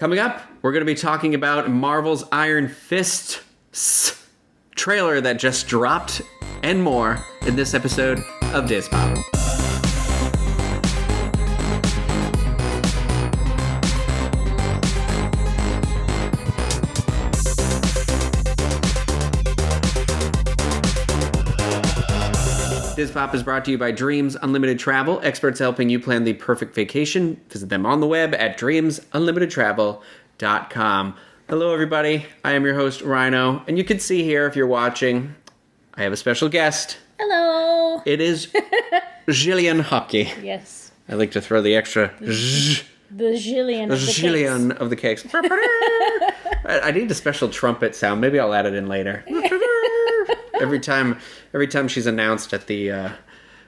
Coming up, we're going to be talking about Marvel's Iron Fist trailer that just dropped and more in this episode of Diz Pop. Diz Pop is brought to you by Dreams Unlimited Travel, experts helping you plan the perfect vacation. Visit them on the web at dreamsunlimitedtravel.com. Hello, everybody. I am your host, Ryno, and you can see here, if you're watching, I have a special guest. Hello. It is Jillian Hockey. Yes. I like to throw the extra the Jillian of the Jillian of the cakes. I need a special trumpet sound. Maybe I'll add it in later. Every time she's announced at the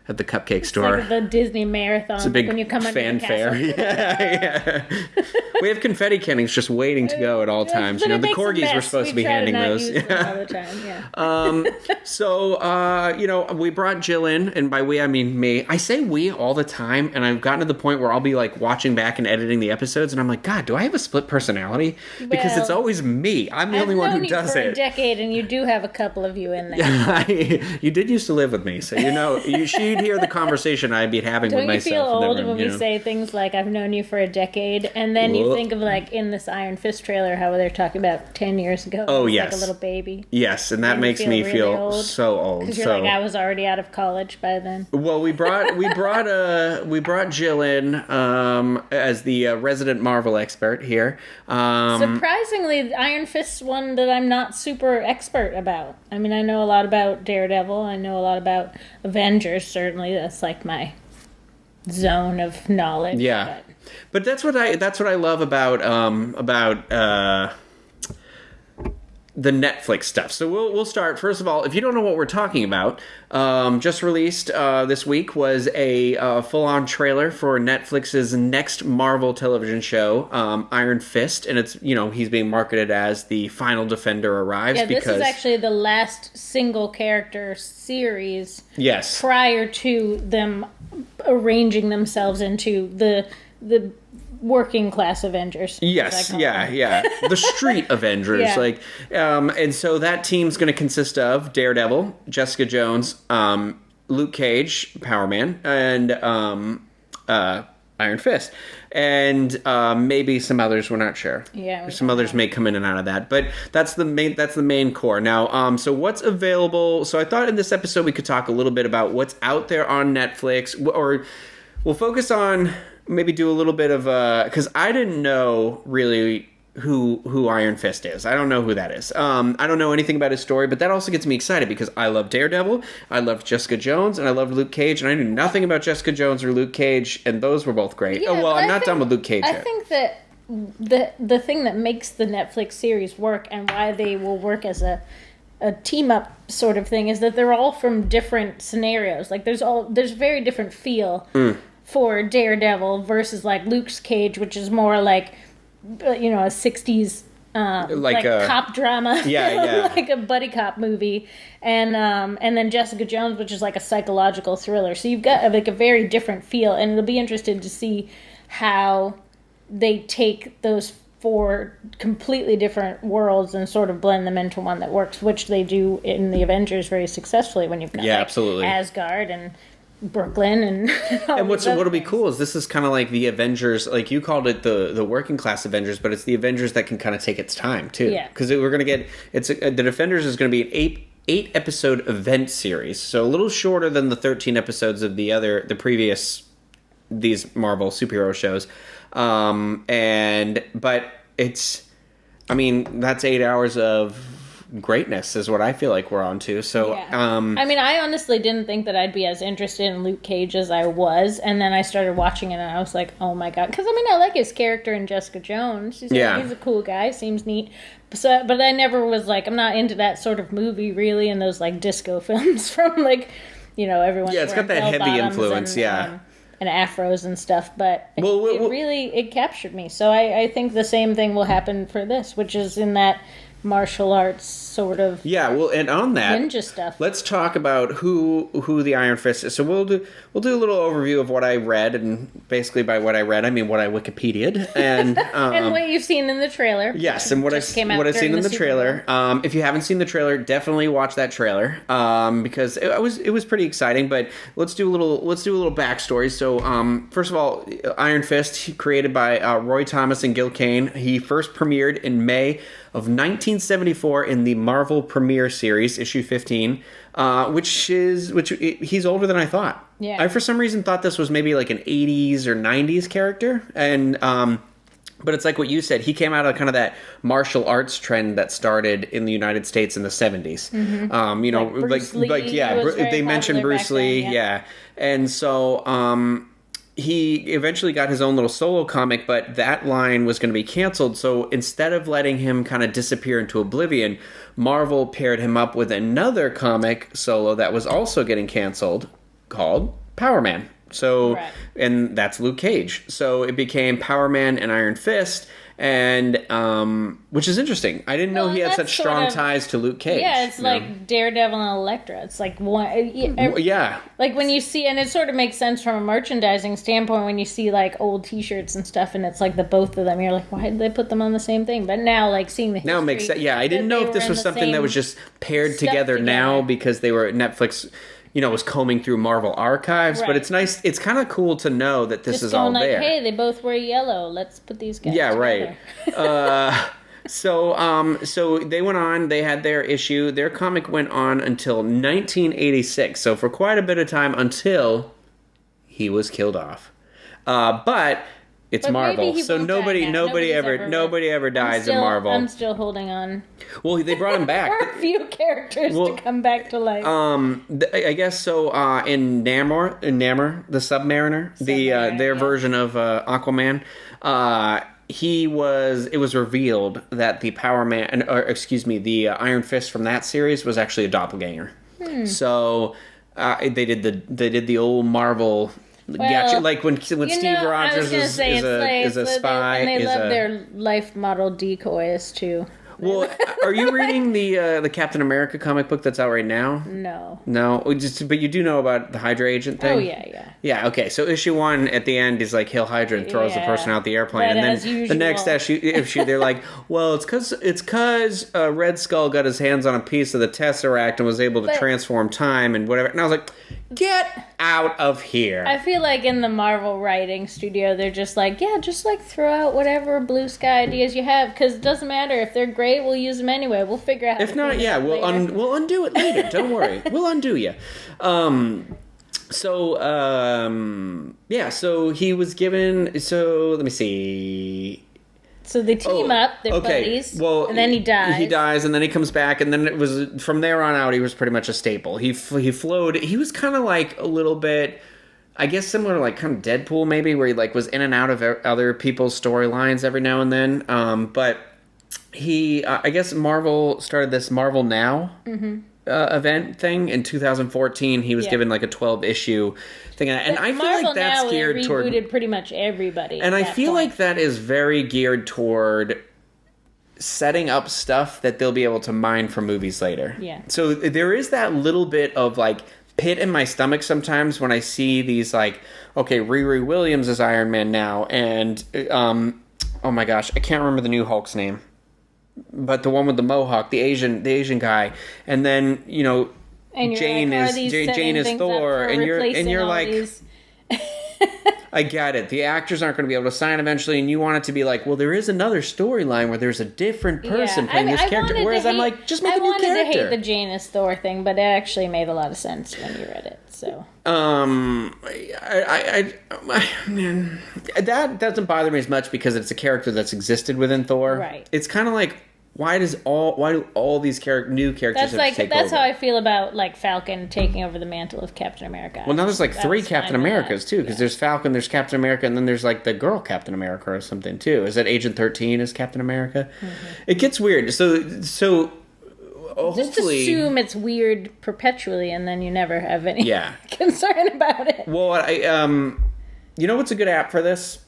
cupcake store. Like the Disney marathon. It's a big when you come fanfare. Yeah. We have confetti cannons just waiting to go at all times. But the corgis were supposed to be handing those. All the time. Yeah. So we brought Jill in, and by we I mean me. I say we all the time, and I've gotten to the point where I'll be like watching back and editing the episodes, and I'm like, God, do I have a split personality? Because it's always me. I'm the only one who does it. I've known you for a decade, and you do have a couple of you in there. You did used to live with me, so she'd hear the conversation I'd be having with myself. Don't you feel old when we say things like, I've known you for a decade, and then you think of like in this Iron Fist trailer how they're talking about 10 years ago. Oh, yes. Like a little baby. Yes, and that makes me feel so old. Because you're like, I was already out of college by then. Well, we brought Jill in as the resident Marvel expert here. Surprisingly, the Iron Fist's one that I'm not super expert about. I mean, I know a lot about Daredevil. I know a lot about Avengers, certainly. That's like my zone of knowledge. Yeah. But that's what I love about the Netflix stuff. So we'll start. First of all, if you don't know what we're talking about, just released this week was a full-on trailer for Netflix's next Marvel television show, Iron Fist, and it's he's being marketed as the final Defender arrives. Yeah, this is actually the last single character series. Yes. Prior to them arranging themselves into the working class Avengers. Yes, yeah. The street Avengers. Yeah. And so that team's going to consist of Daredevil, Jessica Jones, Luke Cage, Power Man, and Iron Fist. And maybe some others, we're not sure. Yeah. Some others may come in and out of that. But that's the main core. Now, so what's available? So I thought in this episode we could talk a little bit about what's out there on Netflix, or we'll focus on maybe do a little bit of because I didn't know really who Iron Fist is. I don't know who that is. I don't know anything about his story, but that also gets me excited because I love Daredevil, I love Jessica Jones, and I love Luke Cage, and I knew nothing about Jessica Jones or Luke Cage, and those were both great. Yeah, I'm not done with Luke Cage yet. I think that the thing that makes the Netflix series work and why they will work as a team up sort of thing is that they're all from different scenarios. Like there's very different feel for Daredevil versus like Luke's Cage, which is more like a 60s like a cop drama, like a buddy cop movie, and then Jessica Jones, which is like a psychological thriller. So you've got like a very different feel, and it'll be interesting to see how they take those four completely different worlds and sort of blend them into one that works, which they do in the Avengers very successfully when you've got absolutely Asgard and Brooklyn and what'll be cool is this is kind of like the Avengers, like you called it the working class Avengers, but it's the Avengers that can kind of take its time too. Yeah, because we're gonna get the Defenders is going to be an eight episode event series, so a little shorter than the 13 episodes of the previous these Marvel superhero shows, but it's, I mean, that's 8 hours of greatness is what I feel like we're on to. So, I mean, I honestly didn't think that I'd be as interested in Luke Cage as I was, and then I started watching it, and I was like, oh my god, because I mean, I like his character in Jessica Jones. He's a cool guy, seems neat. So, but I never was like, I'm not into that sort of movie really, and those like disco films from like, everyone. Yeah, it's got that heavy influence. And afros and stuff, but it really captured me. So I think the same thing will happen for this, which is in that martial arts sort of Yeah, well, and on that, ninja stuff. let's talk about who the Iron Fist is. So we'll do a little overview of what I read, and basically by what I read, I mean what I Wikipedia'd, and and what you've seen in the trailer. Yes, and what I've seen in the trailer. If you haven't seen the trailer, definitely watch that trailer because it was pretty exciting. But let's do a little backstory. So first of all, Iron Fist, created by Roy Thomas and Gil Kane. He first premiered in May of 1974 in the Marvel Premiere Series, issue 15, which he's older than I thought. Yeah. I for some reason thought this was maybe like an 80s or 90s character, and but it's like what you said. He came out of kind of that martial arts trend that started in the United States in the 70s. Mm-hmm. You know, they mentioned Bruce Lee, yeah. And so he eventually got his own little solo comic, but that line was going to be canceled. So instead of letting him kind of disappear into oblivion, Marvel paired him up with another comic solo that was also getting canceled called Power Man. So, right. And that's Luke Cage. So it became Power Man and Iron Fist, and which is interesting. I didn't know he had such strong ties to Luke Cage. Yeah, it's like Daredevil and Elektra. It's like one. Yeah. Like when you see, and it sort of makes sense from a merchandising standpoint when you see like old T-shirts and stuff, and it's like the both of them. You're like, why did they put them on the same thing? But now, like seeing the history, now it makes sense. Yeah, I didn't know if this was something that was just paired together now because they were Netflix. You know, was combing through Marvel archives, right. But it's nice. It's kind of cool to know that this is all like, there. Hey, they both wear yellow. Let's put these guys. Yeah, together. Right. So they went on. They had their issue. Their comic went on until 1986. So for quite a bit of time until he was killed off. But it's Marvel, so nobody ever dies in Marvel. I'm still holding on. Well, they brought him back. For a few characters to come back to life. I guess so. In Namor, the Submariner, their version of Aquaman, it was revealed that the the Iron Fist from that series was actually a doppelganger. So they did the old Marvel. Gotcha. Like when Steve Rogers is a spy. And they love their life model decoys too. Well, are you reading the Captain America comic book that's out right now? No. But you do know about the Hydra agent thing? Oh, yeah. Yeah, okay. So issue 1 at the end is like Hail Hydra and throws the person out the airplane. But and then the next issue they're like, well, it's because Red Skull got his hands on a piece of the Tesseract and was able to transform time and whatever. And I was like, get out of here. I feel like in the Marvel writing studio, they're just like, just like throw out whatever blue sky ideas you have, because it doesn't matter. If they're great, we'll use them anyway. We'll figure out how if not, we'll undo it later. Don't worry. We'll undo you. So he was given, so let me see. So they team up, they're buddies, and then he dies. He dies, and then he comes back, and then it was, from there on out, he was pretty much a staple. He flowed, he was kind of like a little bit, I guess similar to like kind of Deadpool maybe, where he like was in and out of other people's storylines every now and then, but he, I guess Marvel started this Marvel Now event thing in 2014. He was given like a 12-issue thing, and I feel Marvel like that's Now geared toward rebooted pretty much everybody. And I feel like that is very geared toward setting up stuff that they'll be able to mine from movies later. Yeah. So there is that little bit of like pit in my stomach sometimes when I see these like, okay, Riri Williams is Iron Man now, and oh my gosh, I can't remember the new Hulk's name. But the one with the mohawk, the Asian guy, and then Jane is Thor, and you're like, I get it. The actors aren't going to be able to sign eventually, and you want it to be like, well, there is another storyline where there's a different person playing this character. Whereas I'm like, just make a new character. I wanted to hate the Jane is Thor thing, but it actually made a lot of sense when you read it. So man, that doesn't bother me as much because it's a character that's existed within Thor. Right. It's kind of like, why do all these new characters have to take over? That's how I feel about like Falcon taking over the mantle of Captain America. Well, now there's like 3 Captain Americas too, because there's Falcon, there's Captain America, and then there's like the girl Captain America or something too. Is that Agent 13 is Captain America? Mm-hmm. It gets weird. So hopefully, just assume it's weird perpetually, and then you never have any concern about it. Well, you know what's a good app for this?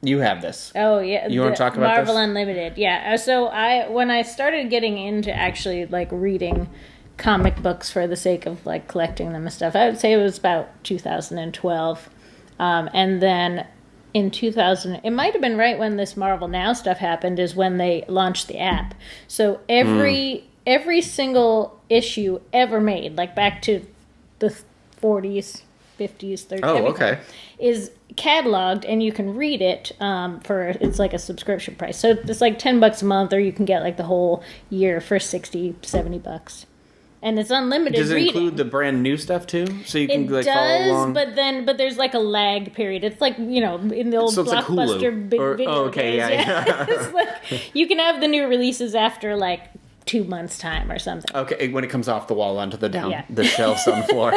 You have this. Oh yeah, you want to talk about Marvel this? Unlimited? Yeah. So when I started getting into actually like reading comic books for the sake of like collecting them and stuff, I would say it was about 2012, and then in 2000, it might have been right when this Marvel Now stuff happened, is when they launched the app. So every single issue ever made, like back to the 40s, 50s, 30s, Oh, okay. is cataloged, and you can read it it's like a subscription price. So it's like $10 a month, or you can get like the whole year for $60-$70. And it's unlimited Does it reading. include the brand new stuff too? So you can It follow along? but there's like a lag period. It's like, in the old So it's like Blockbuster Hulu. video Okay, days. yeah. It's like, you can have the new releases after like 2 months' time or something. Okay, when it comes off the wall onto the Yeah. the shelves on the floor.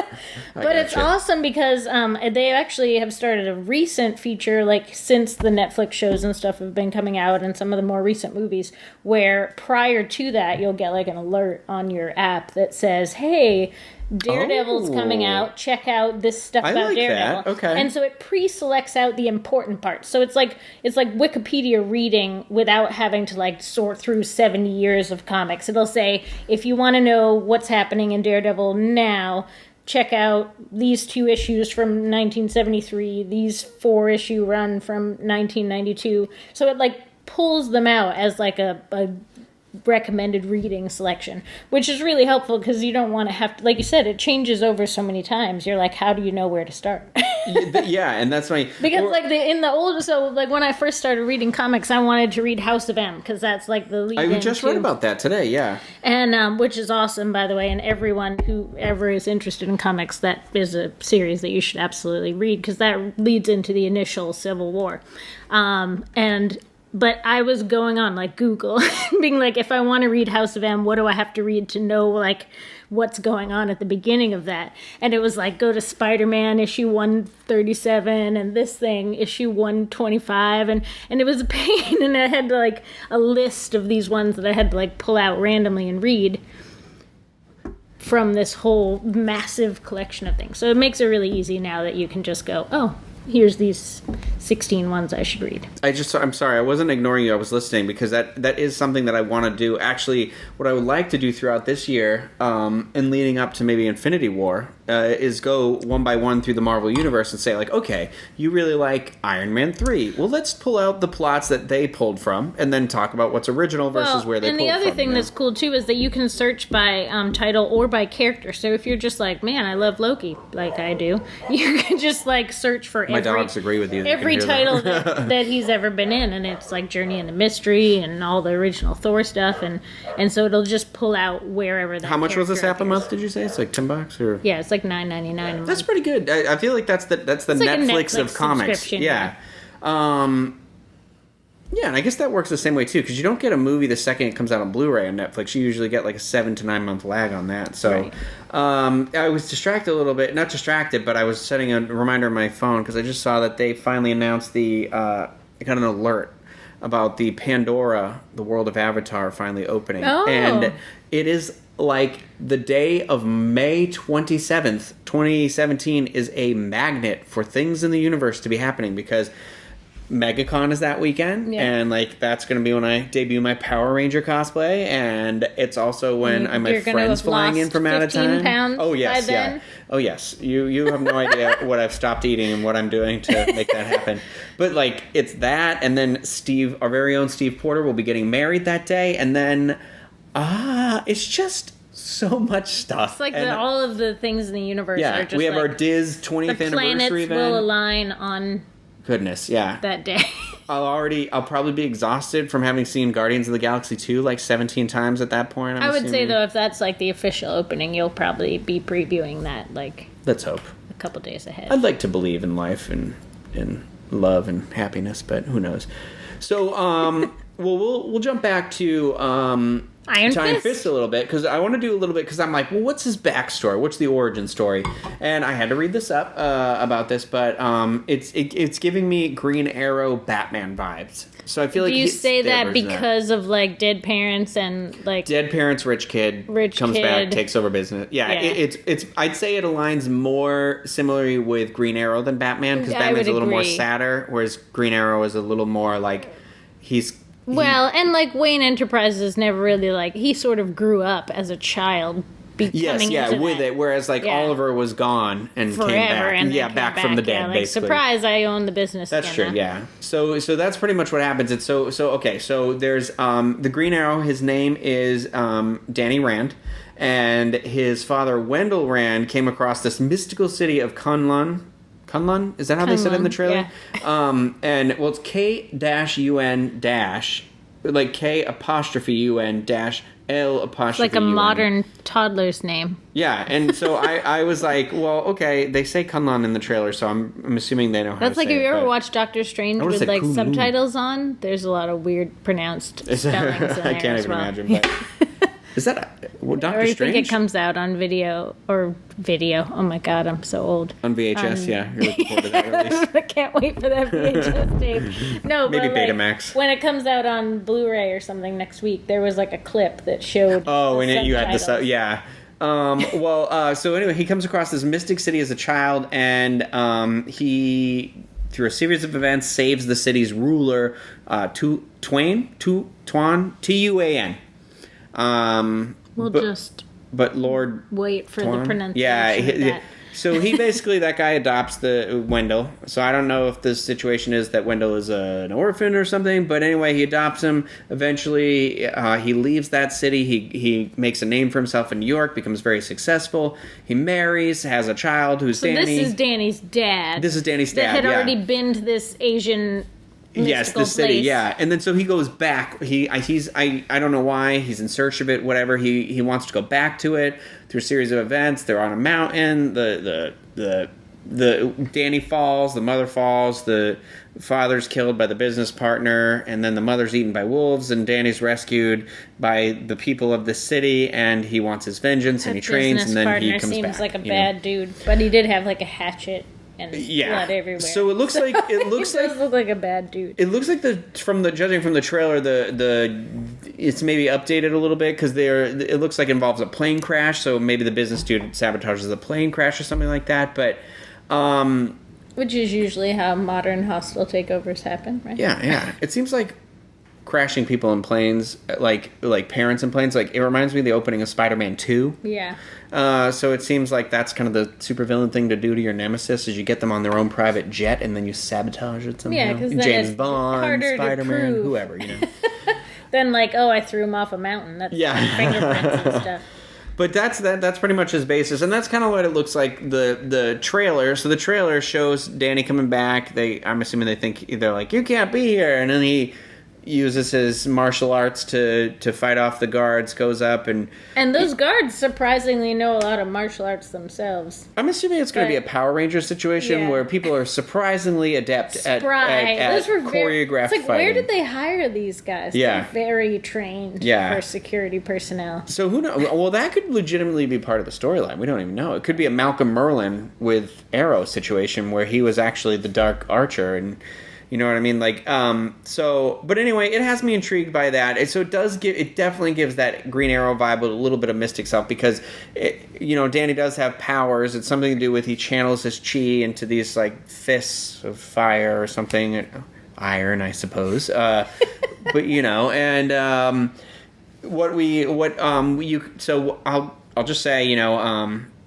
But it's awesome because they actually have started a recent feature, like since the Netflix shows and stuff have been coming out, and some of the more recent movies, where prior to that you'll get like an alert on your app that says, hey, Daredevil's coming out, check out this stuff about like Daredevil. that. Okay. And so it pre-selects out the important parts. So it's like Wikipedia reading without having to like sort through 70 years of comics. It'll say, if you want to know what's happening in Daredevil now, check out these 2 issues from 1973, these 4-issue run from 1992. So it like pulls them out as like a recommended reading selection, which is really helpful because you don't want to have to, like you said, it changes over so many times. You're like, how do you know where to start? Yeah, and that's my... Because when I first started reading comics, I wanted to read House of M because that's like the lead. I just read about that today, yeah. And which is awesome, by the way, and everyone who ever is interested in comics, that is a series that you should absolutely read because that leads into the initial Civil War. But I was going on like Google, being like, if I want to read House of M, what do I have to read to know like what's going on at the beginning of that? And it was like, go to Spider-Man issue 137 and this thing issue 125, and it was a pain. And I had like a list of these ones that I had to like pull out randomly and read from this whole massive collection of things. So it makes it really easy now that you can just go, oh, here's these 16 ones I should read. I'm sorry, I wasn't ignoring you. I was listening because that is something that I want to do. Actually, what I would like to do throughout this year, and leading up to maybe Infinity War, is go one by one through the Marvel Universe and say, like, okay, you really like Iron Man 3. Well, let's pull out the plots that they pulled from and then talk about what's original versus where they pulled from. And the other thing that's cool, too, is that you can search by title or by character. So if you're just like, man, I love Loki, like I do, you can just, like, search for My dogs agree with you. every title that he's ever been in. And it's, like, Journey into Mystery and all the original Thor stuff. And so it'll just pull out wherever that How much was this app a appears. month, did you say? It's like $10 or... Yeah, it's like $9.99 a month. That's pretty good. I feel like that's the like Netflix a of comics. subscription, Yeah. Yeah, and I guess that works the same way too, because you don't get a movie the second it comes out on Blu-ray on Netflix. You usually get like a 7 to 9 month lag on that. So Right. I was distracted a little bit. Not distracted, but I was setting a reminder on my phone because I just saw that they finally announced I got an alert about the Pandora, the world of Avatar, finally opening. Oh. And it is like the day of May 27th, 2017 is a magnet for things in the universe to be happening because MegaCon is that weekend, and like that's going to be when I debut my Power Ranger cosplay, and it's also when I my friends flying in from out of town. Pounds oh yes, by then. yeah. Oh yes, you have no idea what I've stopped eating and what I'm doing to make that happen. But like it's that, and then Steve, our very own Steve Porter, will be getting married that day, and then it's just so much stuff. It's like and, all of the things in the universe are just we have like, our Diz 20th the anniversary planets event. will align on Goodness, yeah. that day. I'll probably be exhausted from having seen Guardians of the Galaxy 2 like 17 times at that point. I would say though, if that's like the official opening, you'll probably be previewing that like let's hope. a couple days ahead. I'd like to believe in life and in love and happiness, but who knows? So, well, we'll jump back to Iron Fist a little bit, because I want to do a little bit, because I'm like, well, what's his backstory? What's the origin story? And I had to read this up about this, but it's giving me Green Arrow Batman vibes. So I feel like do you say that because of like dead parents and like dead parents, rich kid comes back, takes over business. Yeah. It's I'd say it aligns more similarly with Green Arrow than Batman, because Batman's a little more sadder, whereas Green Arrow is a little more like and like Wayne Enterprises never really like he sort of grew up as a child. With it. Whereas like Oliver was gone and came back, and back from the dead. Like, basically, surprise! I own the business. That's again, true. Yeah. So that's pretty much what happens. It's so okay. So there's the Green Arrow. His name is Danny Rand, and his father Wendell Rand came across this mystical city of Kunlun. Kunlun? Is that how they said it in the trailer? Yeah. And it's K-UN like K''UN L''. It's like a modern toddler's name. Yeah, and so I was like, well, okay, they say Kunlun in the trailer, so I'm assuming they know how to say it. That's like, if you ever watched Doctor Strange with like subtitles on, there's a lot of weird pronounced spellings in there. I can't even imagine, but... Is that Doctor Strange? I think it comes out on video. Oh my god, I'm so old. On VHS, yeah. You're looking forward to that release. I can't wait for that VHS tape. No, maybe but Betamax. When it comes out on Blu-ray or something next week, there was like a clip that showed. Oh, and you had the yeah. So anyway, he comes across this mystic city as a child, and he, through a series of events, saves the city's ruler, Tuan, Tuan. But Lord wait for Tuan? The pronunciation. Yeah. So he basically, that guy adopts the Wendell. So I don't know if the situation is that Wendell is an orphan or something, but anyway, he adopts him. Eventually, he leaves that city. He makes a name for himself in New York, becomes very successful. He marries, has a child who's Danny. This is Danny's dad. This is Danny's dad. That had already been to this Asian. Yes, the city, yeah. And then so he goes back. I don't know why. He's in search of it, whatever. He wants to go back to it through a series of events. They're on a mountain. The Danny falls, the mother falls, the father's killed by the business partner, and then the mother's eaten by wolves, and Danny's rescued by the people of the city, and he wants his vengeance, and he trains, and then he comes back. Seems like a bad dude, but he did have like a hatchet. And blood everywhere. So it looks like he does look like a bad dude. It looks like judging from the trailer, it's maybe updated a little bit, because it looks like it involves a plane crash. So maybe the business dude sabotages the plane crash or something like that. But which is usually how modern hostile takeovers happen, right? Yeah. It seems like crashing people in planes, like parents in planes. Like, it reminds me of the opening of Spider-Man 2. Yeah. So it seems like that's kind of the supervillain thing to do to your nemesis, is you get them on their own private jet and then you sabotage it somehow. Yeah, because then James it's Bond, harder Spider-Man, to prove. whoever, you know. Then I threw him off a mountain. That's fingerprints and stuff. But that's pretty much his basis, and that's kind of what it looks like, the trailer. So the trailer shows Danny coming back. I'm assuming they think they're like, you can't be here, and then he uses his martial arts to fight off the guards, goes up and those guards surprisingly know a lot of martial arts themselves. I'm assuming it's going to be a Power Ranger situation where people are surprisingly adept at choreographed fighting. Where did they hire these guys? Yeah. They're very trained for security personnel. So who knows? Well, that could legitimately be part of the storyline. We don't even know. It could be a Malcolm Merlin with Arrow situation where he was actually the Dark Archer, and you know what I mean? But anyway, it has me intrigued by that. It definitely gives that Green Arrow vibe with a little bit of mystic self, because, Danny does have powers. It's something to do with he channels his chi into these, fists of fire or something. Iron, I suppose. I'll just say,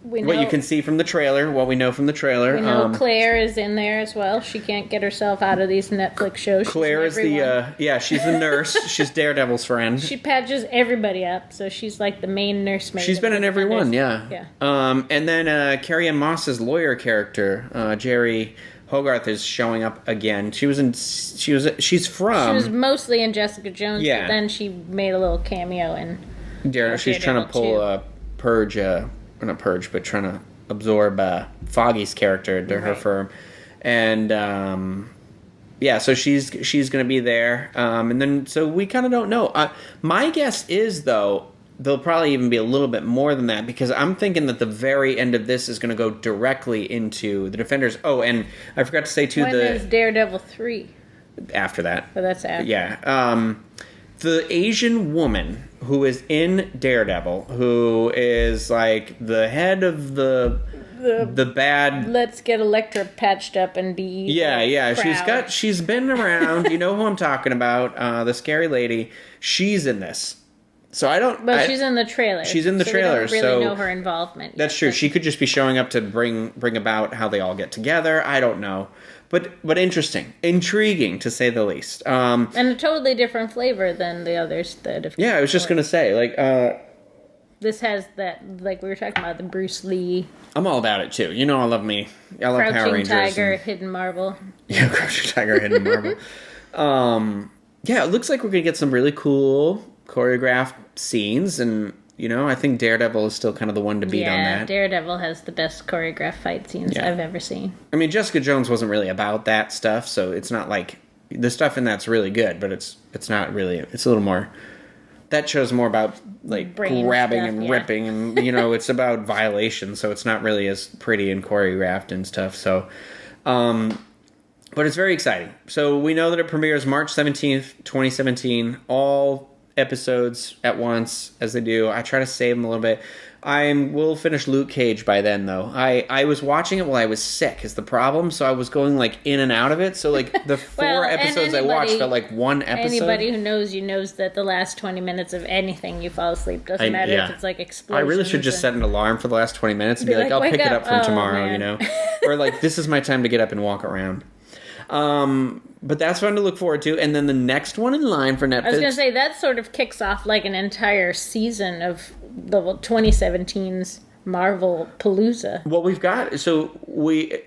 what you can see from the trailer, what we know from the trailer. We know Claire is in there as well. She can't get herself out of these Netflix shows. Claire is she's the nurse. She's Daredevil's friend. She patches everybody up, so she's like the main nursemaid. She's been in every one, yeah. And then Carrie Ann Moss's lawyer character, Jerry Hogarth, is showing up again. She was mostly in Jessica Jones, but then she made a little cameo in Daredevil. She's trying to pull a purge. Not purge, but trying to absorb Foggy's character into her firm. And yeah, so she's going to be there, and then so we kind of don't know. My guess is though there'll probably even be a little bit more than that because I'm thinking that the very end of this is going to go directly into the Defenders. Oh, and I forgot to say too When is Daredevil 3? After that. But that's after. Yeah. The Asian woman who is in Daredevil, who is like the head of the bad. Let's get Elektra patched up and be. Yeah. Proud. She's been around. You know who I'm talking about? The scary lady. She's in this. So I don't. But she's in the trailer. She's in the trailer. We don't really know her involvement. That's true. She could just be showing up to bring about how they all get together. I don't know. But interesting, intriguing to say the least. And a totally different flavor than the others that have. Yeah, I was just gonna say this has that, like we were talking about, the Bruce Lee. I'm all about it too. You know, I love me. I love Power Rangers. Crouching Tiger, Hidden Marvel. Yeah, Crouching Tiger, Hidden Marvel. Yeah, it looks like we're gonna get some really cool choreographed scenes, and you know, I think Daredevil is still kind of the one to beat on that. Daredevil has the best choreographed fight scenes I've ever seen. I mean, Jessica Jones wasn't really about that stuff, so it's not like the stuff in that's really good, but it's not really. It's a little more. That show's more about like grabbing and ripping, and you know, it's about violation, so it's not really as pretty and choreographed and stuff. So, but it's very exciting. So we know that it premieres March 17th, 2017. All episodes at once, as they do. I try to save them a little bit. Will finish Luke Cage by then, though. I was watching it while I was sick is the problem, so I was going like in and out of it. So like the four episodes I watched felt like one episode. Anybody who knows you knows that the last 20 minutes of anything you fall asleep. Doesn't matter if it's like explosions. I really should just set an alarm for the last 20 minutes and be like, I'll pick it up from tomorrow, man. You know? Or like, this is my time to get up and walk around. But that's fun to look forward to. And then the next one in line for Netflix. I was going to say, that sort of kicks off like an entire season of the 2017's Marvel Palooza. What we've got, so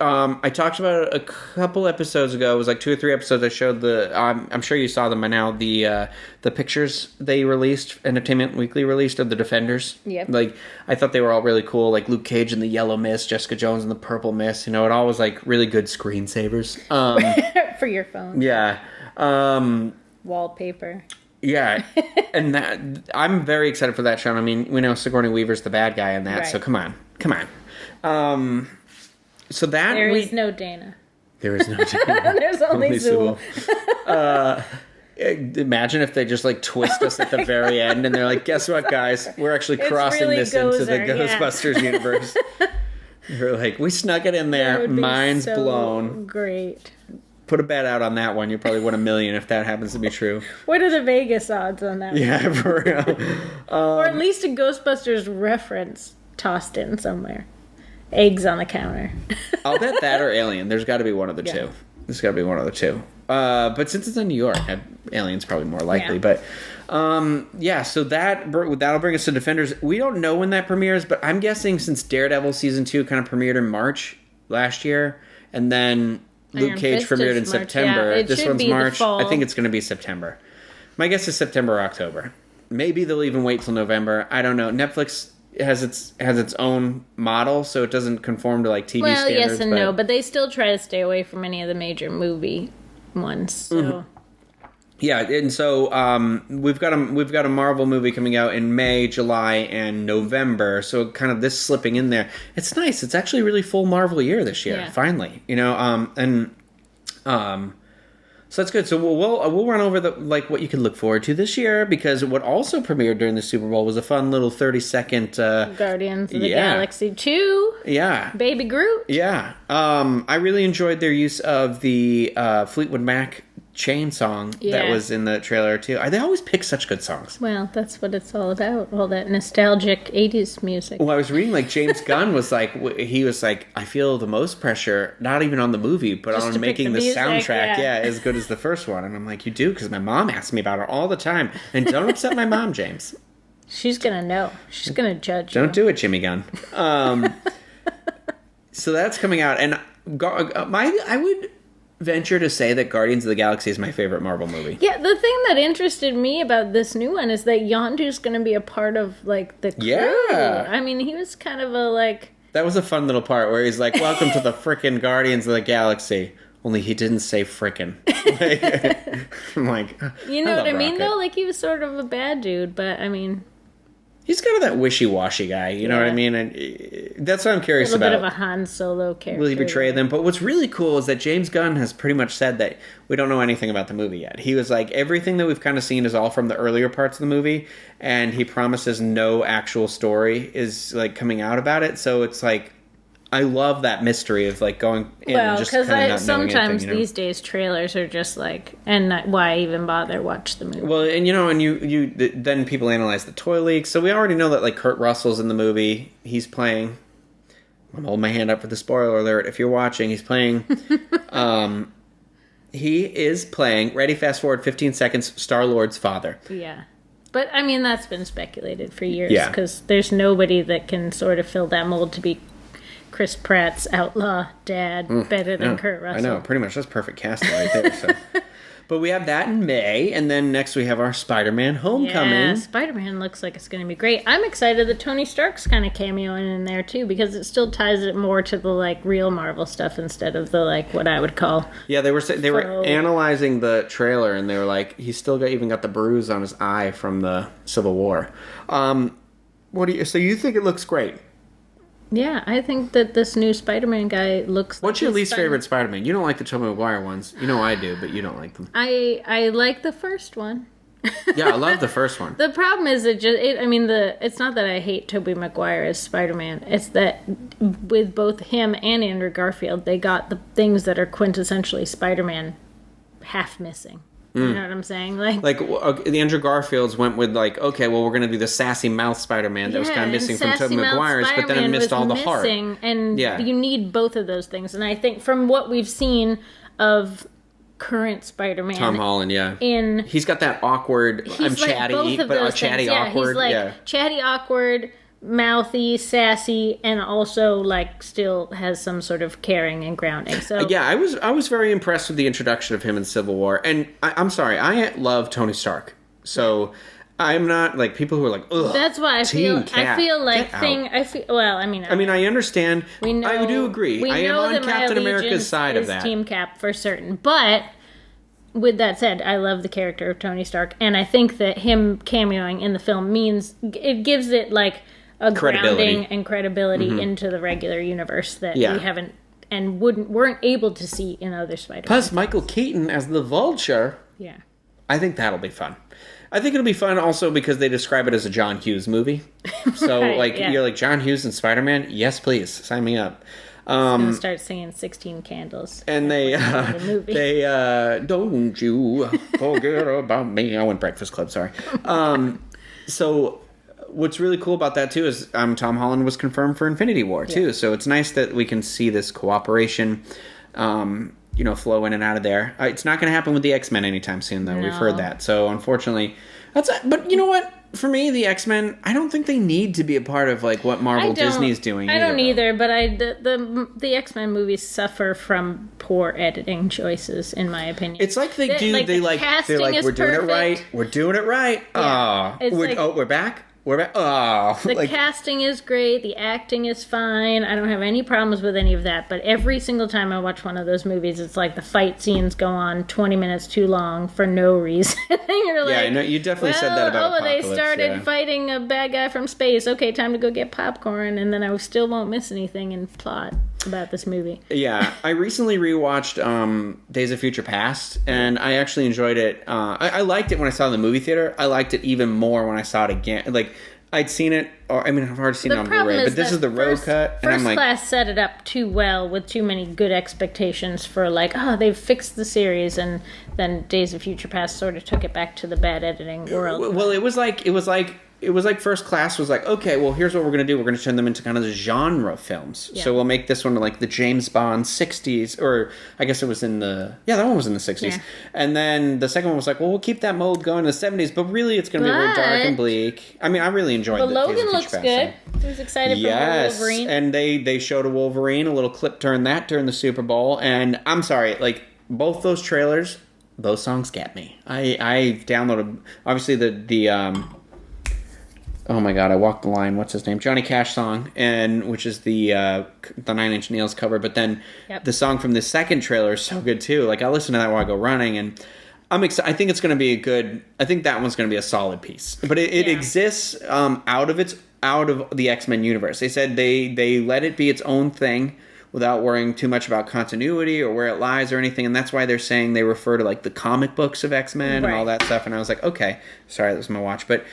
I talked about it a couple episodes ago. It was like 2 or 3 episodes. I showed I'm sure you saw them by now, the pictures they released, Entertainment Weekly released of the Defenders. Yep. Like, I thought they were all really cool, like Luke Cage in the yellow mist, Jessica Jones in the purple mist. You know, it all was like really good screensavers. For your phone. Yeah. Wallpaper. Yeah, and that I'm very excited for that show. I mean, we know Sigourney Weaver's the bad guy in that, so come on. So that there is no Dana. There is no Dana. There's only Zool. Imagine if they just like twist us at the very end, and they're like, "Guess what, guys? We're actually crossing really this into the Ghostbusters universe." You're like, "We snuck it in there. Mind's blown." Great. Put a bet out on that one. You probably win $1 million if that happens to be true. What are the Vegas odds on that? Yeah, for real. Or at least a Ghostbusters reference tossed in somewhere. Eggs on the counter. I'll bet that or Alien. There's got to be one of the two. There's got to be one of the two. But since it's in New York, Alien's probably more likely. Yeah. But so that'll bring us to Defenders. We don't know when that premieres, but I'm guessing since Daredevil season 2 kind of premiered in March last year, and then Luke Cage premiered in September. Yeah, this one's March. I think it's going to be September. My guess is September or October. Maybe they'll even wait till November. I don't know. Netflix has its own model, so it doesn't conform to like TV standards. Well, yes and no, but they still try to stay away from any of the major movie ones. So. Mm-hmm. Yeah, and so we've got a Marvel movie coming out in May, July, and November. So kind of this slipping in there. It's nice. It's actually a really full Marvel year this year. Yeah. Finally, you know, so that's good. So we'll run over what you can look forward to this year, because what also premiered during the Super Bowl was a fun little 30-second Guardians of the Galaxy 2. Yeah, Baby Groot. Yeah, I really enjoyed their use of the Fleetwood Mac Chain song that was in the trailer too. They always pick such good songs. Well, that's what it's all about. All that nostalgic 80s music. Well, I was reading like James Gunn was like, I feel the most pressure, not even on the movie, but just on making the soundtrack as good as the first one. And I'm like, you do? Because my mom asks me about it all the time. And don't upset my mom, James. She's going to know. She's going to judge you. Don't do it, Jimmy Gunn. So that's coming out. And I would venture to say that Guardians of the Galaxy is my favorite Marvel movie. Yeah, the thing that interested me about this new one is that Yondu's going to be a part of, like, the crew. Yeah. I mean, he was kind of a, like... That was a fun little part where he's like, welcome to the frickin' Guardians of the Galaxy. Only he didn't say frickin'. I'm like, you know I what I love mean, Rocket. though? Like, he was sort of a bad dude, but, I mean... He's kind of that wishy-washy guy, you know what I mean? And that's what I'm curious A little about. bit of a Han Solo character. Will he betray them? But what's really cool is that James Gunn has pretty much said that we don't know anything about the movie yet. He was like, everything that we've kind of seen is all from the earlier parts of the movie, and he promises no actual story is, like, coming out about it. So it's like, I love that mystery of, like, going in and just kind of not knowing sometimes anything, you know? these days trailers are just like, and not, why even bother watch the movie? Well, and you then people analyze the toy leaks. So we already know that, like, Kurt Russell's in the movie. He's playing. I'm holding my hand up for the spoiler alert. If you're watching, he's playing. He is playing. Ready, fast forward 15 seconds. Star-Lord's father. Yeah. But, I mean, that's been speculated for years. Yeah. Because there's nobody that can sort of fill that mold to be Chris Pratt's outlaw dad better than Kurt Russell. I know, pretty much. That's perfect casting right there. So. But we have that in May, and then next we have our Spider-Man Homecoming. Yeah, Spider-Man looks like it's going to be great. I'm excited that Tony Stark's kind of cameoing in there, too, because it still ties it more to the, like, real Marvel stuff instead of the, like, what I would call... Yeah, they were analyzing the trailer, and they were like, he's still even got the bruise on his eye from the Civil War. So you think it looks great? Yeah, I think that this new Spider-Man guy looks... What's your least favorite Spider-Man? You don't like the Tobey Maguire ones. You know I do, but you don't like them. I like the first one. Yeah, I love the first one. The problem is it's not that I hate Tobey Maguire as Spider-Man. It's that with both him and Andrew Garfield, they got the things that are quintessentially Spider-Man half missing. You know what I'm saying? Like the Andrew Garfields went with like, okay, well, we're going to do the sassy mouth Spider-Man that was kind of missing from Tobey Maguire's, but then it missed all the heart. And you need both of those things. And I think from what we've seen of current Spider-Man, Tom Holland, he's got that awkward. I'm chatty, but chatty awkward. He's like chatty awkward, mouthy, sassy, and also like still has some sort of caring and grounding. So I was very impressed with the introduction of him in Civil War, and I'm sorry, I love Tony Stark, so I'm not like people who are like, ugh. That's why I feel like I understand. I do agree. I am on Captain America's side of that. Team Cap for certain, but. With that said, I love the character of Tony Stark, and I think that him cameoing in the film means it gives it like a grounding and credibility into the regular universe that we haven't and weren't able to see in other Spider-Man. Plus, Michael Keaton as the Vulture. Yeah, I think that'll be fun. I think it'll be fun also because they describe it as a John Hughes movie. So, you're like, John Hughes and Spider-Man? Yes, please. Sign me up. Gonna start singing 16 Candles. And they don't you forget about me. I went Breakfast Club, sorry. So what's really cool about that too is Tom Holland was confirmed for Infinity War too. So it's nice that we can see this cooperation flow in and out of there. It's not going to happen with the X-Men anytime soon though. No. We've heard that. So unfortunately, but you know what? For me, the X-Men, I don't think they need to be a part of like what Disney's doing. I don't either, but the X-Men movies suffer from poor editing choices, in my opinion. It's like they're like we're doing it right. We're doing it right. Yeah. We're back. We're back. Oh, the casting is great. The acting is fine. I don't have any problems with any of that. But every single time I watch one of those movies, it's like the fight scenes go on 20 minutes too long for no reason. You're like, I know you definitely said that about Apocalypse. They started fighting a bad guy from space. Okay, time to go get popcorn, and then I still won't miss anything in plot about this movie. Yeah, I recently rewatched Days of Future Past, and I actually enjoyed it. I liked it when I saw it in the movie theater. I liked it even more when I saw it again. Like, I'd seen it, I've already seen it on Blu-ray, but this is the road cut. And I'm like, First Class set it up too well with too many good expectations for like, they've fixed the series, and then Days of Future Past sort of took it back to the bad editing world. Well, it was like First Class was like, okay, well, here's what we're going to do. We're going to turn them into kind of the genre films. Yeah. So we'll make this one like the James Bond 60s, or I guess it was that one was in the 60s. Yeah. And then the second one was like, well, we'll keep that mold going in the 70s, but really it's going to be very dark and bleak. I mean, I really enjoyed it. But Logan looks good. I was excited for Wolverine. And they showed a Wolverine, a little clip during the Super Bowl. And I'm sorry, like, both those trailers, those songs get me. I downloaded, obviously, the oh my god, I Walk the Line. What's his name? Johnny Cash song, and which is the 9 Inch Nails cover. But then the song from the second trailer is so good too. Like I listen to that while I go running, and I'm excited. I think it's going to be a good. I think that one's going to be a solid piece. But it exists out of the X-Men universe. They said they let it be its own thing without worrying too much about continuity or where it lies or anything, and that's why they're saying they refer to like the comic books of X-Men and all that stuff. And I was like, okay, sorry, that was my watch, but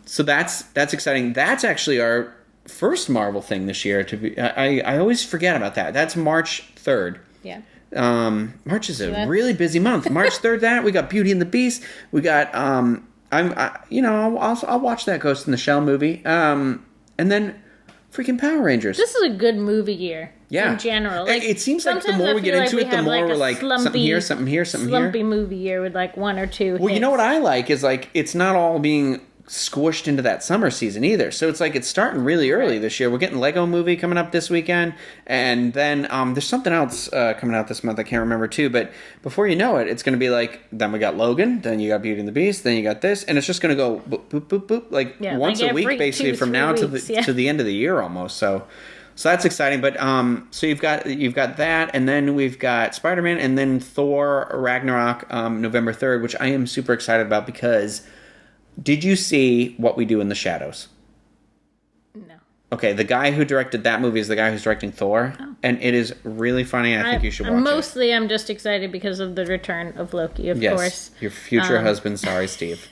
so that's exciting. That's actually our first Marvel thing this year. To be, I always forget about that. That's March 3rd. Yeah. March is a really busy month. March 3rd, that we got Beauty and the Beast. We got I'll watch that Ghost in the Shell movie. And then freaking Power Rangers. This is a good movie year. Yeah. In general. Like, it seems like the more we get into it, the more we're like, something here, something here, something here. Slumpy movie year with like one or two hits. Well, you know what I like is like, it's not all being squished into that summer season either. So it's like, it's starting really early this year. We're getting Lego Movie coming up this weekend. And then there's something else coming out this month I can't remember too. But before you know it, it's going to be like, then we got Logan, then you got Beauty and the Beast, then you got this. And it's just going to go boop, boop, boop, boop. Like once a week basically from now to the end of the year almost. So that's exciting. But so you've got that, and then we've got Spider-Man, and then Thor Ragnarok November 3rd, which I am super excited about because did you see What We Do in the Shadows? No. Okay, the guy who directed that movie is the guy who's directing Thor, and it is really funny. I think you should watch it. I'm just excited because of the return of Loki, of course. Your future husband, sorry, Steve.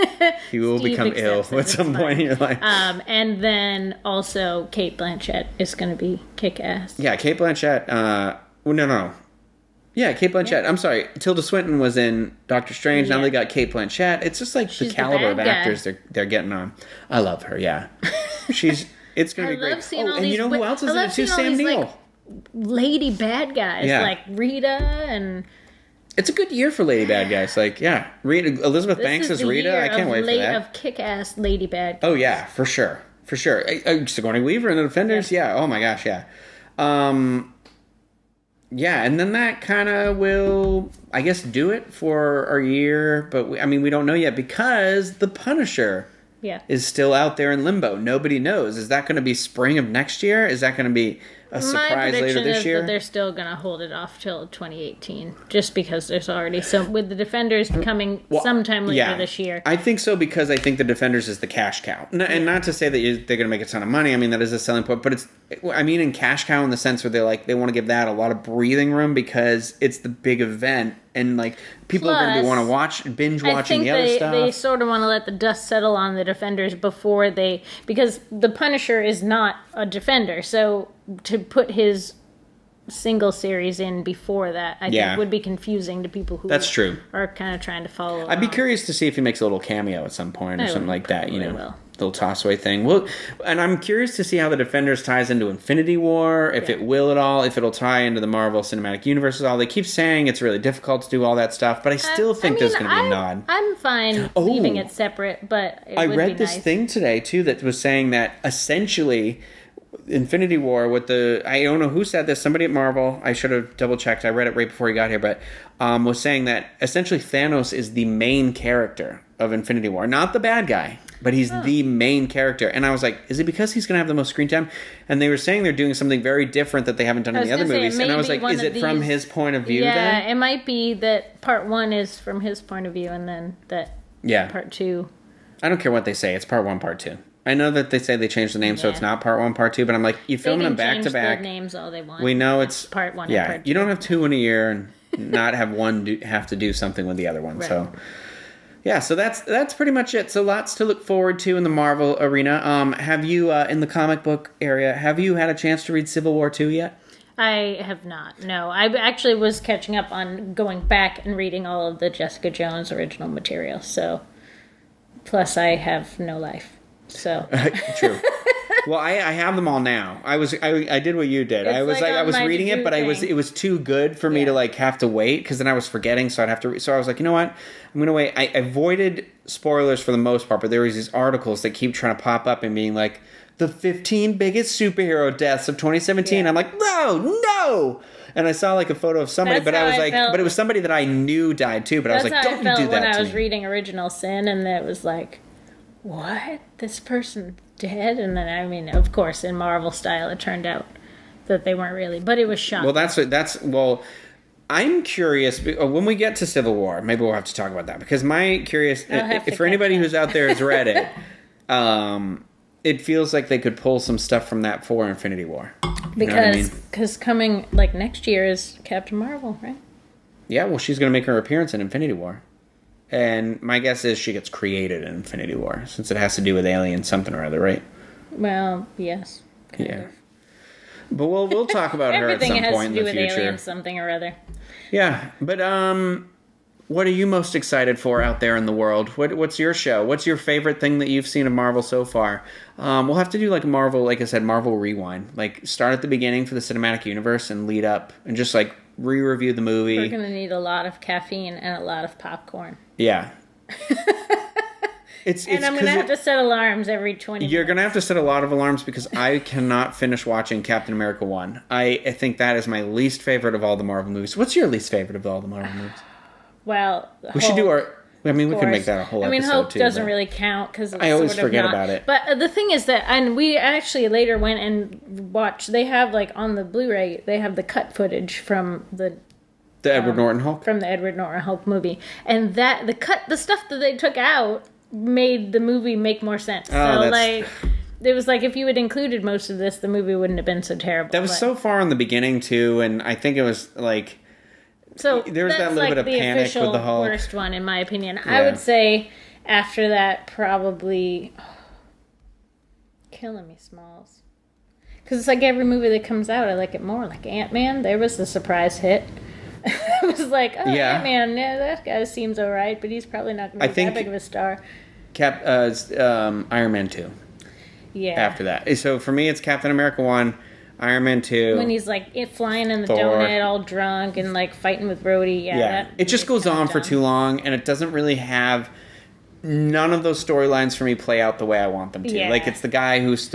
He will become ill at some point in your life. And then also Cate Blanchett is going to be kick-ass. Yeah, Cate Blanchett. No. Yeah, Cate Blanchett. Yeah. I'm sorry. Tilda Swinton was in Doctor Strange. Now they got Cate Blanchett. It's just like the caliber of actors they're getting on. I love her, yeah. It's going to be great. And you know who else is in it too? Sam Neill. Like, lady bad guys, like Rita and... It's a good year for lady bad guys. Like, yeah. Elizabeth Banks is Rita. I can't wait for that. Of kick-ass lady bad guys. Oh, yeah, for sure. For sure. Sigourney Weaver and the Defenders. Yeah. Oh, my gosh, yeah. Yeah, and then that kind of will, I guess, do it for our year. But, we don't know yet because The Punisher is still out there in limbo. Nobody knows. Is that going to be spring of next year? Is that going to be a surprise later this year? That they're still going to hold it off till 2018, just because there's already with the Defenders coming sometime later this year. I think so because I think the Defenders is the cash cow, and not to say that they're going to make a ton of money. I mean that is a selling point, but in cash cow in the sense where they want to give that a lot of breathing room because it's the big event. And people are going to want to binge watching the other stuff. They sort of want to let the dust settle on the Defenders before because the Punisher is not a Defender. So to put his single series in before that, I think would be confusing to people who That's true. are kind of trying to follow along. I'd be curious to see if he makes a little cameo at some point or something like that. Little toss-away thing. Well, and I'm curious to see how the Defenders ties into Infinity War, if it will at all, if it'll tie into the Marvel Cinematic Universe at all. They keep saying it's really difficult to do all that stuff, but I still think there's going to be a nod. I'm fine leaving it separate, but I read this thing today, too, that was saying that essentially Infinity War I don't know who said this, somebody at Marvel, I should have double-checked, I read it right before he got here, but was saying that essentially Thanos is the main character of Infinity War, not the bad guy. But he's the main character. And I was like, is it because he's going to have the most screen time? And they were saying they're doing something very different that they haven't done in the other movies. And I was like, is it from his point of view then? Yeah, it might be that part one is from his point of view and then that part two. I don't care what they say. It's part one, part two. I know that they say they changed the name so it's not part one, part two. But I'm like, you filming them back to back. They can change the names all they want. We know it's part one and part two. You don't have two in a year and not have one have to do something with the other one. Right. So... yeah, so that's pretty much it. So lots to look forward to in the Marvel arena. Have you, in the comic book area, have you had a chance to read Civil War 2 yet? I have not, no. I actually was catching up on going back and reading all of the Jessica Jones original material. So, plus I have no life. So True. Well, I have them all now. I did what you did. I was reading it, but it was too good for me to have to wait because then I was forgetting, so I'd have to. So I was like, you know what? I'm gonna wait. I avoided spoilers for the most part, but there was these articles that keep trying to pop up and being like the 15 biggest superhero deaths of 2017. Yeah. I'm like, no. And I saw a photo of somebody, but I was like, but it was somebody that I knew died too. But I was like, don't you do that to me. When I was reading Original Sin, and it was like, what? This person's dead? And then, I mean, of course, in Marvel style, it turned out that they weren't really, but it was shocking. Well, I'm curious, when we get to Civil War, maybe we'll have to talk about that, because for anybody who's out there has read it, it feels like they could pull some stuff from that for Infinity War. Because coming, like, next year is Captain Marvel, right? Yeah, well, she's going to make her appearance in Infinity War. And my guess is she gets created in Infinity War, since it has to do with aliens something or other, right? Well, yes. Kind of. But we'll talk about her at some point in the future. Everything has to do with aliens something or other. Yeah, but what are you most excited for out there in the world? What's your show? What's your favorite thing that you've seen of Marvel so far? We'll have to do like Marvel Rewind. Like start at the beginning for the cinematic universe and lead up and just like re-review the movie. We're going to need a lot of caffeine and a lot of popcorn. Yeah. And I'm going to have to set alarms every 20 minutes. You're going to have to set a lot of alarms because I cannot finish watching Captain America 1. I think that is my least favorite of all the Marvel movies. What's your least favorite of all the Marvel movies? Well, we should do our... I mean, we can make that a whole episode, Hulk too. Doesn't really count because I always forget about it. But the thing is that... And we actually later went and watched... They have, like, on the Blu-ray, they have the cut footage from the Edward Norton Hulk? From the Edward Norton Hulk movie. And the stuff that they took out made the movie make more sense. It was like if you had included most of this, the movie wouldn't have been so terrible. That was so far in the beginning too, and I think it was like there was that little bit of panic with the Hulk. Worst one in my opinion. Yeah. I would say after that probably Killing Me Smalls, because it's like every movie that comes out I like it more. Like Ant-Man, there was the surprise hit. I was like, Ant-Man, that guy seems alright, but he's probably not going to be that big of a star. Iron Man 2. Yeah. After that. So for me, it's Captain America 1, Iron Man 2. When he's like flying in the Thor. donut all drunk and like fighting with Rhodey. Yeah. It just goes on for too long, and it doesn't really have... None of those storylines for me play out the way I want them to. Yeah. Like, it's the guy who's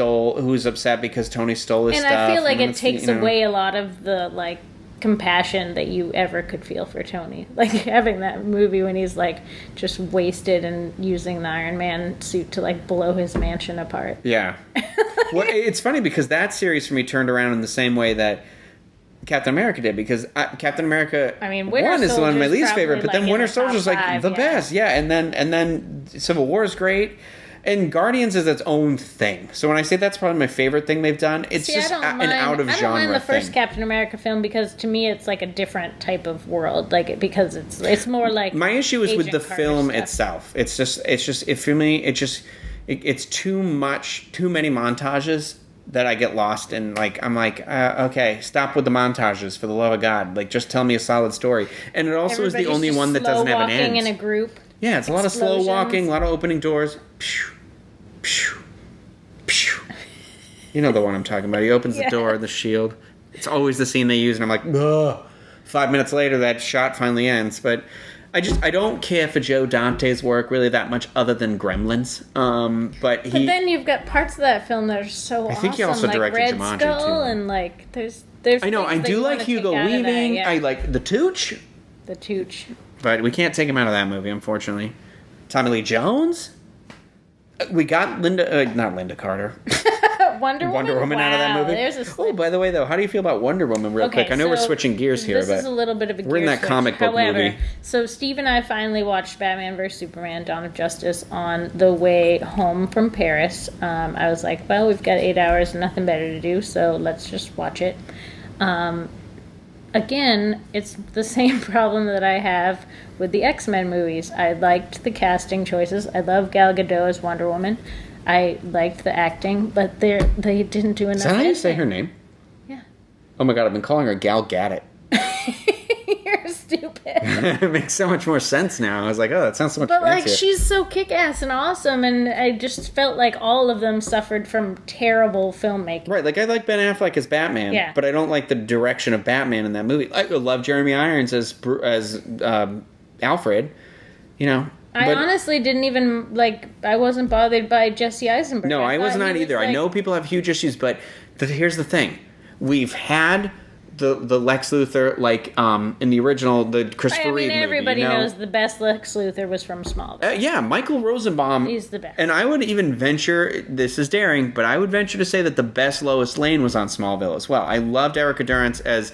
upset because Tony stole his stuff. And I feel like it takes away a lot of the, like, compassion that you ever could feel for Tony. Like having that movie when he's like just wasted and using the Iron Man suit to like blow his mansion apart. Yeah. Well, it's funny because that series for me turned around in the same way that Captain America did, because Captain America 1 is the one of my least favorite, but then Winter Soldier's like the best. Yeah, and then Civil War is great. And Guardians is its own thing. So when I say that's probably my favorite thing they've done, it's just an out-of-genre thing. I don't mind the first Captain America film because to me it's like a different type of world. Like because it's more like my issue is with the film itself. It's for me it's too many montages that I get lost in. Like I'm like okay, stop with the montages for the love of God. Like just tell me a solid story. And it also is the only one that doesn't have an end. In a group. Yeah, it's a lot of slow walking, a lot of opening doors. Pew, pew, pew. You know the one I'm talking about. He opens the door, the shield. It's always the scene they use, and I'm like, ugh. 5 minutes later, that shot finally ends. But I don't care for Joe Dante's work really that much, other than Gremlins. But then you've got parts of that film that are so awesome. I think he also directed Red Jumanji Skull too. And like there's. I know. I do like Hugo Weaving. I like the Tooch. The Tooch. But we can't take him out of that movie, unfortunately. Tommy Lee Jones? We got not Linda Carter. Wonder Woman out of that movie. Oh, by the way, though, how do you feel about Wonder Woman real quick? I know we're switching gears here, but this is a little bit of a we're in that comic book movie. So Steve and I finally watched Batman vs. Superman, Dawn of Justice on the way home from Paris. I was like, well, we've got 8 hours, nothing better to do, so let's just watch it. Again, it's the same problem that I have with the X-Men movies. I liked the casting choices. I love Gal Gadot as Wonder Woman. I liked the acting, but they didn't do enough. Is that how you say her name? Yeah. Oh my God, I've been calling her Gal Gadot. You're stupid. It makes so much more sense now. I was like, oh, that sounds so much fancier. But like, she's so kick-ass and awesome, and I just felt like all of them suffered from terrible filmmaking. Right, like I like Ben Affleck as Batman, but I don't like the direction of Batman in that movie. I love Jeremy Irons as Alfred, you know. I honestly didn't even, I wasn't bothered by Jesse Eisenberg. No, I was not either. I know people have huge issues, but here's the thing. We've had the Lex Luthor like in the original, the Christopher Reeve movie. Everybody knows the best Lex Luthor was from Smallville. Yeah, Michael Rosenbaum. He's the best. And I would even venture, this is daring, but I would venture to say that the best Lois Lane was on Smallville as well. I loved Erica Durance as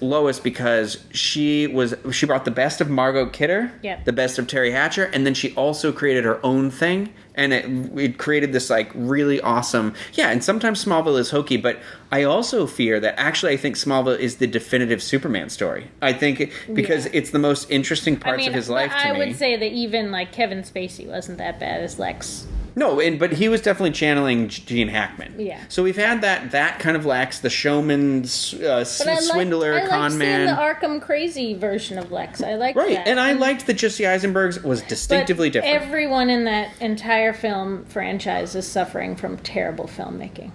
Lois because she brought the best of Margot Kidder, the best of Terry Hatcher, and then she also created her own thing, and it created this like really awesome, and sometimes Smallville is hokey, but I also fear that actually I think Smallville is the definitive Superman story. I think because it's the most interesting parts of his life to me. I would say that even like Kevin Spacey wasn't that bad as Lex. No, but he was definitely channeling Gene Hackman. Yeah. So we've had that kind of Lex, the showman, swindler, con man. I liked the Arkham Crazy version of Lex. I liked that. Right, and I liked that Jesse Eisenberg's was distinctively different. Everyone in that entire film franchise is suffering from terrible filmmaking.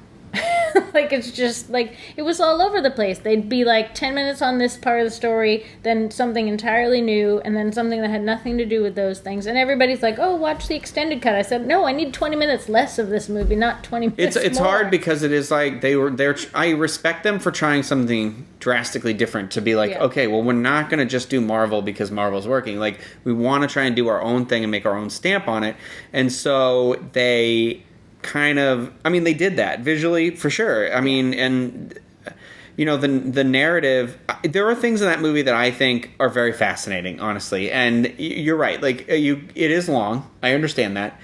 Like, it's just, like, it was all over the place. They'd be, like, 10 minutes on this part of the story, then something entirely new, and then something that had nothing to do with those things. And everybody's like, oh, watch the extended cut. I said, no, I need 20 minutes less of this movie, not 20 minutes It's more. hard because it is, like, I respect them for trying something drastically different to be like, okay, well, we're not going to just do Marvel because Marvel's working. Like, we want to try and do our own thing and make our own stamp on it. And so they kind of, I mean, they did that visually for sure. I mean, and you know, the narrative, there are things in that movie that I think are very fascinating, honestly. And you're right, like it is long. I understand that.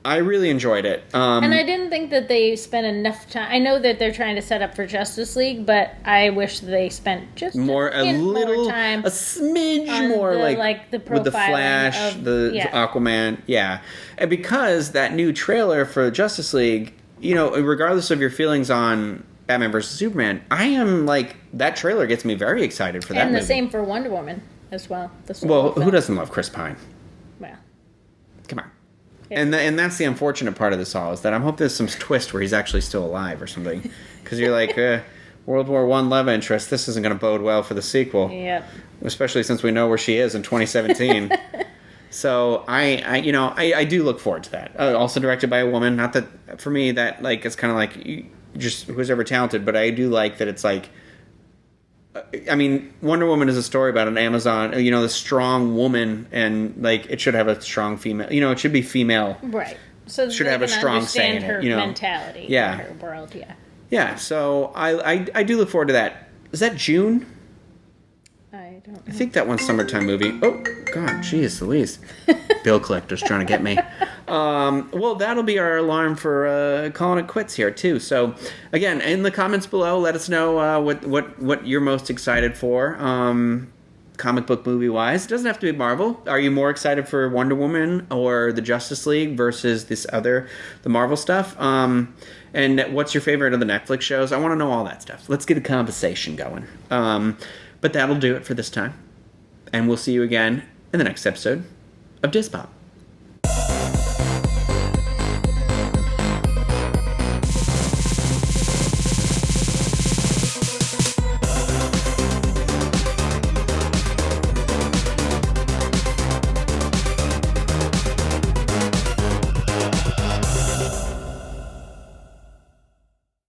I really enjoyed it. And I didn't think that they spent enough time. I know that they're trying to set up for Justice League, but I wish they spent just more time, a smidge more, like the with the Flash, the Aquaman, and because that new trailer for Justice League, you know, regardless of your feelings on Batman vs Superman, I am like, that trailer gets me very excited for that. And the movie. Same for Wonder Woman as well. Well, who doesn't love Chris Pine? Well, come on. And that's the unfortunate part of this all, is that I'm hoping there's some twist where he's actually still alive or something. Because you're like, World War I love interest, this isn't going to bode well for the sequel. Yep. Especially since we know where she is in 2017. So I do look forward to that. Also directed by a woman. Not that, for me, that like it's kind of like just who's ever talented, but I do like that it's like, I mean, Wonder Woman is a story about an Amazon, you know, the strong woman, and like it should have a strong female. You know, it should be female. Right. So it should have a strong say in her it. You know, mentality. In her world. Yeah. Yeah. So I do look forward to that. Is that June? I don't know. I think that one's summertime movie. Oh God, jeez Louise. Bill collector's trying to get me. Well, that'll be our alarm for calling it quits here too. So, again, in the comments below, let us know what you're most excited for, comic book movie wise. It doesn't have to be Marvel. Are you more excited for Wonder Woman or the Justice League versus the Marvel stuff? And what's your favorite of the Netflix shows? I want to know all that stuff. Let's get a conversation going. But that'll do it for this time, and we'll see you again in the next episode of Dispop.